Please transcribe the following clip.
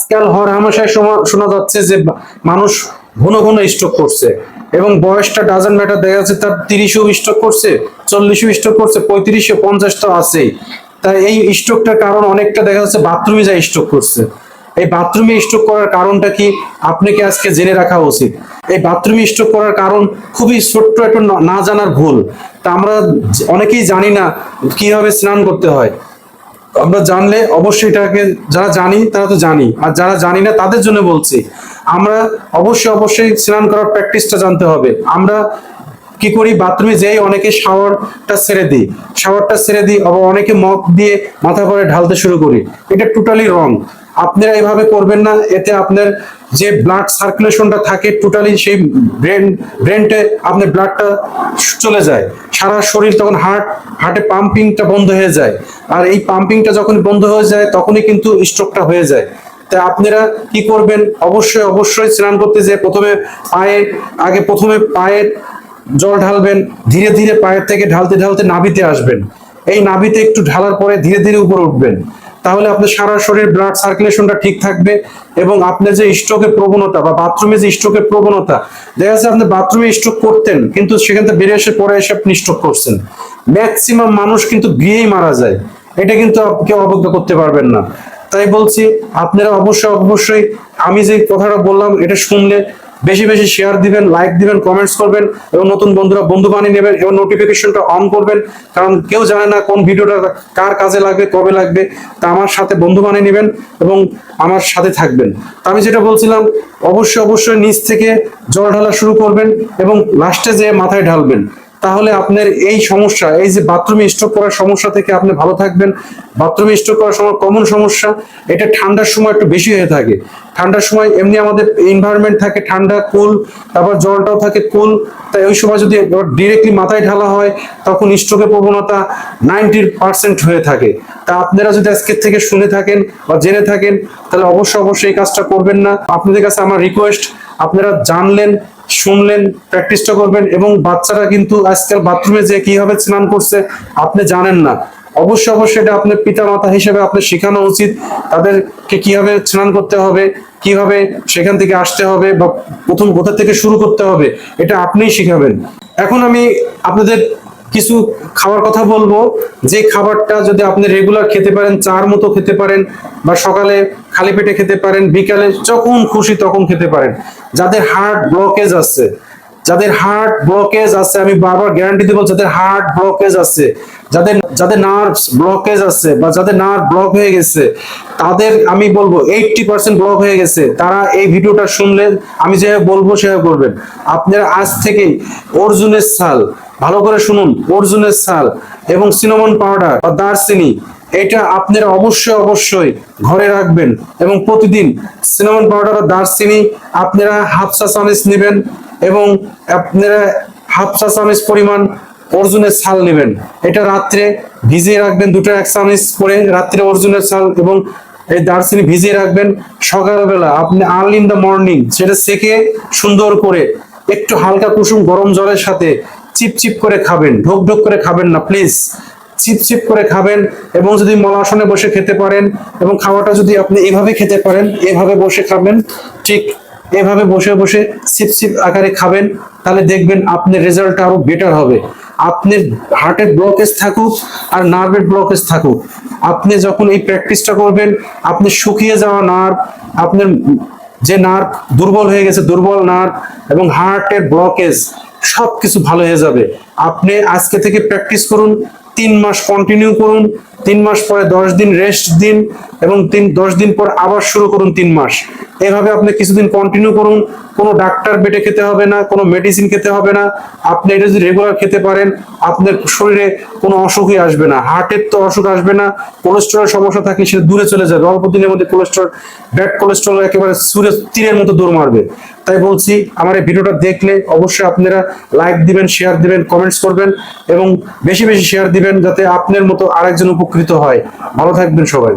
আজকাল হর হামেশায় শোনা যাচ্ছে যে মানুষ ঘন ঘন স্ট্রোক করছে, এবং বয়সটা ডাজন্ট ম্যাটার। দেখা যাচ্ছে তার 30ও স্ট্রোক করছে, 40ও স্ট্রোক করছে, 35 50 তো আছেই। তাই এই স্ট্রোকটার কারণ অনেকটা দেখা যাচ্ছে বাথরুমে যায় স্ট্রোক করছে। এই বাথরুমে স্ট্রোক করার কারণটা কি আপনাকে আজকে জেনে রাখা উচিত। এই বাথরুমে স্ট্রোক করার কারণ খুবই ছোট্ট একটা না জানার ভুল। তা আমরা অনেকেই জানি না কিভাবে স্নান করতে হয়। আমরা জানলে অবশ্যই এটাকে, যারা জানি তারা তো জানি, আর যারা জানি না তাদের জন্য বলছি। আমরা অবশ্যই স্নান করার প্র্যাকটিসটা জানতে হবে। আমরা কি করি, বাথরুমে যেই অনেকে শাওয়ারটা ছেড়ে দিই, আবার অনেকে মগ দিয়ে মাথা করে ঢালতে শুরু করি। এটা টোটালি রং। আপনারা এইভাবে করবেন না, এতে আপনার যে ব্লাড সার্কুলেশনটা থাকে টোটালি সেই ব্রেনটে আপনার ব্লাডটা চলে যায় সারা শরীর, তখন হার্টে পাম্পিংটা বন্ধ হয়ে যায়। আর এই পাম্পিংটা যখন বন্ধ হয়ে যায় তখনই কিন্তু স্ট্রোকটা হয়ে যায়। তাই আপনারা কি করবেন, অবশ্যই স্নান করতে যে প্রথমে পায়ের জল ঢালবেন, ধীরে ধীরে পায়ের থেকে ঢালতে ঢালতে নাভিতে আসবেন। এই নাভিতে একটু ঢালার পরে ধীরে ধীরে উপরে উঠবেন। তাহলে আপনার সারা শরীর ব্লাড সার্কুলেশনটা ঠিক থাকবে, এবং আপনার যে স্ট্রোকের প্রবণতা বা বাথরুমে যে স্ট্রোকের প্রবণতা, দেখা যাচ্ছে আপনি বাথরুমে স্ট্রোক করতেন কিন্তু সেখান থেকে বেরিয়ে এসে পরে এসে আপনি স্ট্রোক করছেন। ম্যাক্সিমাম মানুষ কিন্তু গিয়েই মারা যায়, এটা কিন্তু কেউ অবজ্ঞা করতে পারবেন না। তাই বলছি, আপনারা অবশ্যই আমি যে কথাটা বললাম এটা শুনলে বেশি বেশি শেয়ার দিবেন, লাইক দিবেন, কমেন্টস করবেন, এবং নতুন বন্ধুরা বন্ধু বানিয়ে নেবেন, এবং নোটিফিকেশনটা অন করবেন। কারণ কেউ জানে না কোন ভিডিওটা কার কাজে লাগবে, কবে লাগবে। তা আমার সাথে বন্ধু বানিয়ে নেবেন এবং আমার সাথে থাকবেন। তা আমি যেটা বলছিলাম, অবশ্যই নিচ থেকে জল ঢালা শুরু করবেন এবং লাস্টে যে মাথায় ঢালবেন। তাহলে আপনার এই সমস্যা, এই যে বাথরুমে স্ট্রোক করার সমস্যা থেকে আপনি ভালো থাকবেন। বাথরুমে স্ট্রোক করার সময় কমন সমস্যা, এটা ঠান্ডার সময় একটু বেশি হয়ে থাকে। ঠান্ডার সময় এমনি আমাদের এনভায়রনমেন্ট থাকে ঠান্ডা কুল, তারপর জলটাও থাকে কুল। তাই ওই সময় যদি ডিরেক্টলি মাথায় ঢালা হয় তখন স্ট্রোকের প্রবণতা 90% হয়ে থাকে। তা আপনারা যদি আজকের থেকে শুনে থাকেন বা জেনে থাকেন তাহলে অবশ্যই এই কাজটা করবেন না। আপনাদের কাছে আমার রিকোয়েস্ট, আপনারা জানলেন, শুনলেন, প্র্যাকটিসটা করবেন। এবং বাচ্চারা কিন্তু আজকাল বাথরুমে যে কিভাবে স্নান করছে আপনি জানেন না। অবশ্যই এটা আপনার পিতা মাতা হিসেবে আপনার শেখানো উচিত, তাদেরকে কিভাবে স্নান করতে হবে, কিভাবে সেখান থেকে আসতে হবে, বা প্রথম কোথা থেকে শুরু করতে হবে, এটা আপনিই শিখাবেন। এখন আমি আপনাদের কিছু খাবার কথা বলবো, যে খাবারটা যদি আপনি রেগুলার খেতে পারেন, চার মতো খেতে পারেন, বা সকালে খালি পেটে খেতে পারেন, বিকালে যখন খুশি তখন খেতে পারেন। যাদের হার্ট ব্লকেজ আছে, আমি বারবার গ্যারান্টি দেবো, যাদের হার্ট ব্লকেজ আছে, যাদের নার্ভস ব্লকেজ আছে, বা যাদের নার্ভ ব্লক হয়ে গেছে, তাদের আমি বলবো 80% ব্লক হয়ে গেছে, তারা এই ভিডিওটা শুনলে আমি যেভাবে বলবো সেভাবে করবেন। আপনারা আজ থেকেই অর্জুনের ছাল, ভালো করে শুনুন, অর্জুনের ছাল এবং সিনামন পাউডার বা দারচিনি, এটা আপনারা অবশ্যই ঘরে রাখবেন। এবং প্রতিদিন সিনামন পাউডার বা দারচিনি আপনারা হাফ চা চামচ নেবেন, এবং আপনারা হাফ চা চামচ পরিমাণ অর্জুনের ছাল নেবেন। এটা রাত্রে ভিজিয়ে রাখবেন, 1 চামচ করে রাত্রে অর্জুনের ছাল এবং এই দারচিনি ভিজিয়ে রাখবেন। সকালবেলা আপনি আর্লি ইন দ্য মর্নিং সেটা সেকে সুন্দর করে একটু হালকা কুসুম গরম জলের সাথে চিপ করে খাবেন, ঢোক করে খাবেন না প্লিজ, চিপ করে খাবেন। এবং যদি মলাসনে বসে খেতে পারেন, এবং খাওয়াটা যদি আপনি এভাবে খেতে পারেন, এভাবে বসে খাবেন, ঠিক এভাবে বসে চিপ আকারে খাবেন, তাহলে দেখবেন আপনার রেজাল্টটা আরো বেটার হবে। আপনার হার্টের ব্লকেজ থাকুক আর নার্ভের ব্লকেজ থাকুক, আপনি যখন এই প্র্যাকটিসটা করবেন, আপনি শুকিয়ে যাওয়া নার্ভ, আপনার যে নার্ভ দুর্বল হয়ে গেছে, দুর্বল নার্ভ এবং হার্টের ব্লকেজ সবকিছু ভালো হয়ে যাবে। আপনি আজকে থেকে প্র্যাকটিস করুন, 3 মাস কন্টিনিউ করুন, 3 মাস পরে 10 দিন রেস্ট দিন, এবং 10 দিন পর আবার শুরু করুন 3 মাস। এভাবে আপনি কিছুদিন কন্টিনিউ করুন। কোনো ডাক্তার বেটে খেতে হবে না, কোনো মেডিসিন খেতে হবে না। আপনি এটা যদি রেগুলার খেতে পারেন, আপনার শরীরে কোনো অসুখই আসবে না। হার্টের তো অসুখ আসবে না, কোলেস্টেরলের সমস্যা থাকলে সেটা দূরে চলে যাবে। অল্প দিনের মধ্যে ব্যাড কোলেস্টেরল একেবারে তীরের মতো দৌড় মারবে। তাই বলছি, আমার এই ভিডিওটা দেখলে অবশ্যই আপনারা লাইক দিবেন, শেয়ার দিবেন, কমেন্টস করবেন, এবং বেশি শেয়ার দিবেন যাতে আপনার মতো আরেকজন উপকৃত হয়। ভালো থাকবেন সবাই।